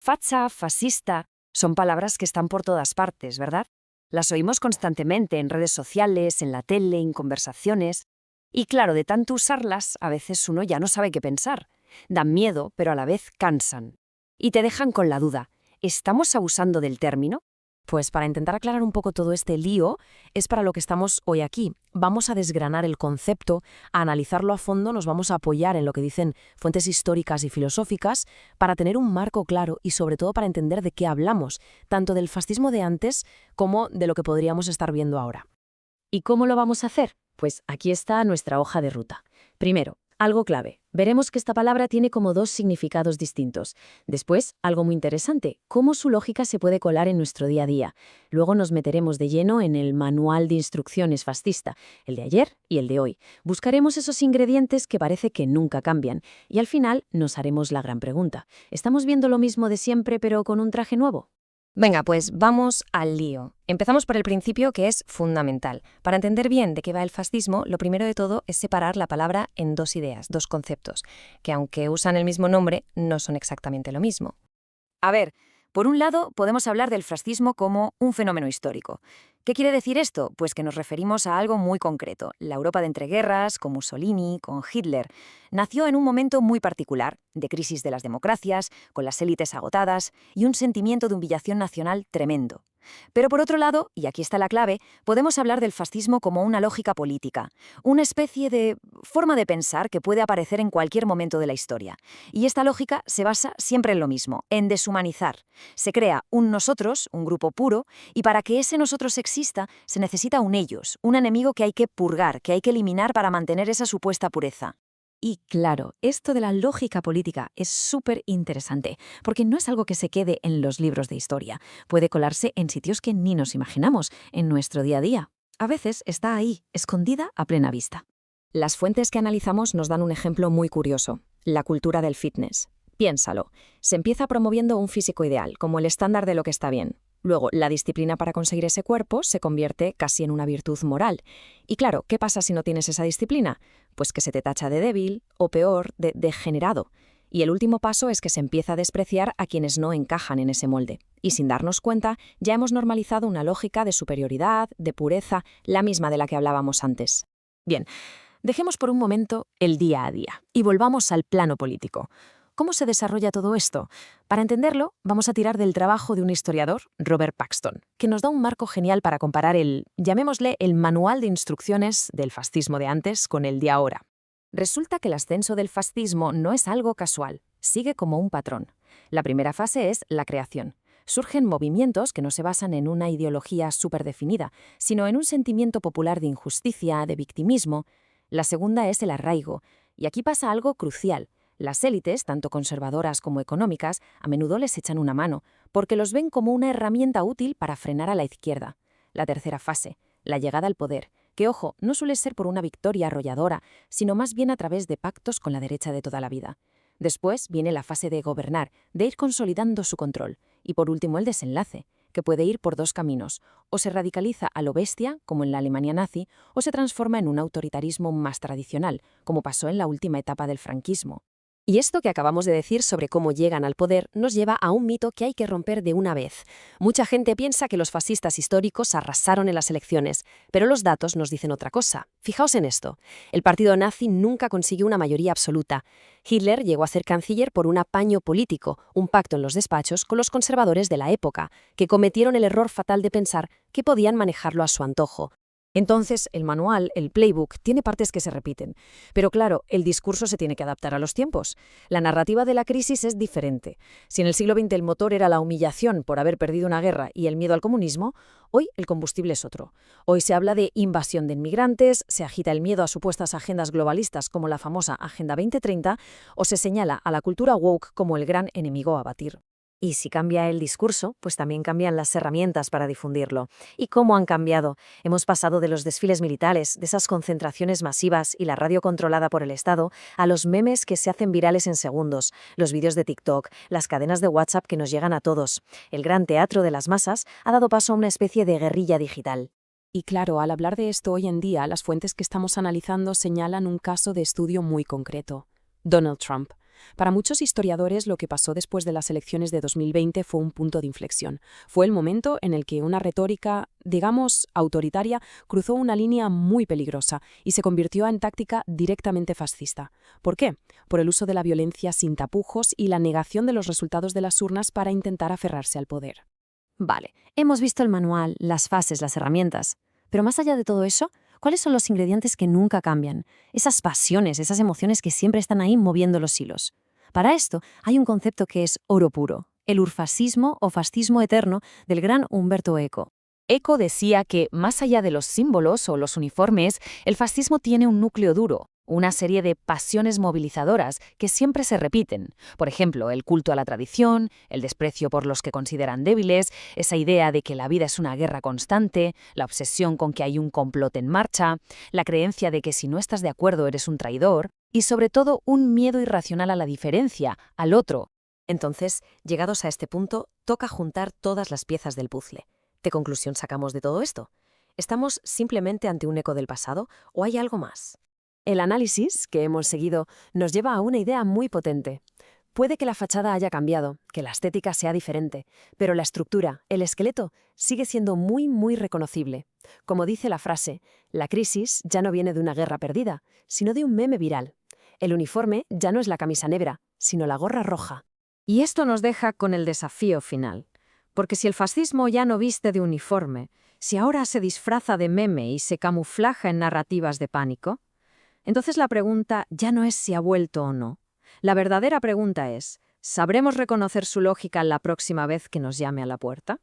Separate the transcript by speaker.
Speaker 1: Facha, fascista, son palabras que están por todas partes, ¿verdad? Las oímos constantemente en redes sociales, en la tele, en conversaciones. Y claro, de tanto usarlas, a veces uno ya no sabe qué pensar. Dan miedo, pero a la vez cansan. Y te dejan con la duda, ¿estamos abusando del término?
Speaker 2: Pues para intentar aclarar un poco todo este lío, es para lo que estamos hoy aquí. Vamos a desgranar el concepto, a analizarlo a fondo, nos vamos a apoyar en lo que dicen fuentes históricas y filosóficas para tener un marco claro y sobre todo para entender de qué hablamos, tanto del fascismo de antes como de lo que podríamos estar viendo ahora.
Speaker 3: ¿Y cómo lo vamos a hacer? Pues aquí está nuestra hoja de ruta. Primero, algo clave. Veremos que esta palabra tiene como dos significados distintos. Después, algo muy interesante, cómo su lógica se puede colar en nuestro día a día. Luego nos meteremos de lleno en el manual de instrucciones fascista, el de ayer y el de hoy. Buscaremos esos ingredientes que parece que nunca cambian. Y al final nos haremos la gran pregunta. ¿Estamos viendo lo mismo de siempre pero con un traje nuevo?
Speaker 4: Venga, pues vamos al lío. Empezamos por el principio que es fundamental. Para entender bien de qué va el fascismo, lo primero de todo es separar la palabra en dos ideas, dos conceptos, que aunque usan el mismo nombre, no son exactamente lo mismo.
Speaker 1: A ver, por un lado, podemos hablar del fascismo como un fenómeno histórico. ¿Qué quiere decir esto? Pues que nos referimos a algo muy concreto. La Europa de entreguerras, con Mussolini, con Hitler, nació en un momento muy particular, de crisis de las democracias, con las élites agotadas y un sentimiento de humillación nacional tremendo. Pero por otro lado, y aquí está la clave, podemos hablar del fascismo como una lógica política, una especie de forma de pensar que puede aparecer en cualquier momento de la historia. Y esta lógica se basa siempre en lo mismo, en deshumanizar. Se crea un nosotros, un grupo puro, y para que ese nosotros exista se necesita un ellos, un enemigo que hay que purgar, que hay que eliminar para mantener esa supuesta pureza.
Speaker 3: Y claro, esto de la lógica política es súper interesante, porque no es algo que se quede en los libros de historia. Puede colarse en sitios que ni nos imaginamos, en nuestro día a día. A veces está ahí, escondida a plena vista.
Speaker 4: Las fuentes que analizamos nos dan un ejemplo muy curioso, la cultura del fitness. Piénsalo, se empieza promoviendo un físico ideal, como el estándar de lo que está bien. Luego, la disciplina para conseguir ese cuerpo se convierte casi en una virtud moral. Y claro, ¿qué pasa si no tienes esa disciplina? Pues que se te tacha de débil o peor, de degenerado. Y el último paso es que se empieza a despreciar a quienes no encajan en ese molde. Y sin darnos cuenta, ya hemos normalizado una lógica de superioridad, de pureza, la misma de la que hablábamos antes.
Speaker 2: Bien, dejemos por un momento el día a día y volvamos al plano político. ¿Cómo se desarrolla todo esto? Para entenderlo, vamos a tirar del trabajo de un historiador, Robert Paxton, que nos da un marco genial para comparar llamémosle el manual de instrucciones del fascismo de antes con el de ahora.
Speaker 1: Resulta que el ascenso del fascismo no es algo casual, sigue como un patrón. La primera fase es la creación. Surgen movimientos que no se basan en una ideología superdefinida, sino en un sentimiento popular de injusticia, de victimismo. La segunda es el arraigo, y aquí pasa algo crucial. Las élites, tanto conservadoras como económicas, a menudo les echan una mano, porque los ven como una herramienta útil para frenar a la izquierda. La tercera fase, la llegada al poder, que, ojo, no suele ser por una victoria arrolladora, sino más bien a través de pactos con la derecha de toda la vida. Después viene la fase de gobernar, de ir consolidando su control. Y por último el desenlace, que puede ir por dos caminos. O se radicaliza a lo bestia, como en la Alemania nazi, o se transforma en un autoritarismo más tradicional, como pasó en la última etapa del franquismo.
Speaker 4: Y esto que acabamos de decir sobre cómo llegan al poder nos lleva a un mito que hay que romper de una vez. Mucha gente piensa que los fascistas históricos arrasaron en las elecciones, pero los datos nos dicen otra cosa. Fijaos en esto. El partido nazi nunca consiguió una mayoría absoluta. Hitler llegó a ser canciller por un apaño político, un pacto en los despachos con los conservadores de la época, que cometieron el error fatal de pensar que podían manejarlo a su antojo.
Speaker 2: Entonces, el manual, el playbook, tiene partes que se repiten. Pero claro, el discurso se tiene que adaptar a los tiempos. La narrativa de la crisis es diferente. Si en el siglo XX el motor era la humillación por haber perdido una guerra y el miedo al comunismo, hoy el combustible es otro. Hoy se habla de invasión de inmigrantes, se agita el miedo a supuestas agendas globalistas como la famosa Agenda 2030, o se señala a la cultura woke como el gran enemigo a batir.
Speaker 3: Y si cambia el discurso, pues también cambian las herramientas para difundirlo. ¿Y cómo han cambiado? Hemos pasado de los desfiles militares, de esas concentraciones masivas y la radio controlada por el Estado, a los memes que se hacen virales en segundos, los vídeos de TikTok, las cadenas de WhatsApp que nos llegan a todos. El gran teatro de las masas ha dado paso a una especie de guerrilla digital.
Speaker 2: Y claro, al hablar de esto hoy en día, las fuentes que estamos analizando señalan un caso de estudio muy concreto: Donald Trump.
Speaker 5: Para muchos historiadores, lo que pasó después de las elecciones de 2020 fue un punto de inflexión. Fue el momento en el que una retórica, digamos, autoritaria, cruzó una línea muy peligrosa y se convirtió en táctica directamente fascista. ¿Por qué? Por el uso de la violencia sin tapujos y la negación de los resultados de las urnas para intentar aferrarse al poder.
Speaker 3: Vale, hemos visto el manual, las fases, las herramientas. Pero más allá de todo eso, ¿cuáles son los ingredientes que nunca cambian? Esas pasiones, esas emociones que siempre están ahí moviendo los hilos. Para esto hay un concepto que es oro puro, el urfascismo o fascismo eterno del gran Umberto Eco. Eco decía que, más allá de los símbolos o los uniformes, el fascismo tiene un núcleo duro, una serie de pasiones movilizadoras que siempre se repiten. Por ejemplo, el culto a la tradición, el desprecio por los que consideran débiles, esa idea de que la vida es una guerra constante, la obsesión con que hay un complot en marcha, la creencia de que si no estás de acuerdo eres un traidor, y sobre todo un miedo irracional a la diferencia, al otro.
Speaker 2: Entonces, llegados a este punto, toca juntar todas las piezas del puzzle. ¿Qué conclusión sacamos de todo esto? ¿Estamos simplemente ante un eco del pasado o hay algo más? El análisis que hemos seguido nos lleva a una idea muy potente. Puede que la fachada haya cambiado, que la estética sea diferente, pero la estructura, el esqueleto, sigue siendo muy reconocible. Como dice la frase, la crisis ya no viene de una guerra perdida, sino de un meme viral. El uniforme ya no es la camisa negra, sino la gorra roja.
Speaker 3: Y esto nos deja con el desafío final. Porque si el fascismo ya no viste de uniforme, si ahora se disfraza de meme y se camuflaja en narrativas de pánico, entonces la pregunta ya no es si ha vuelto o no. La verdadera pregunta es, ¿sabremos reconocer su lógica la próxima vez que nos llame a la puerta?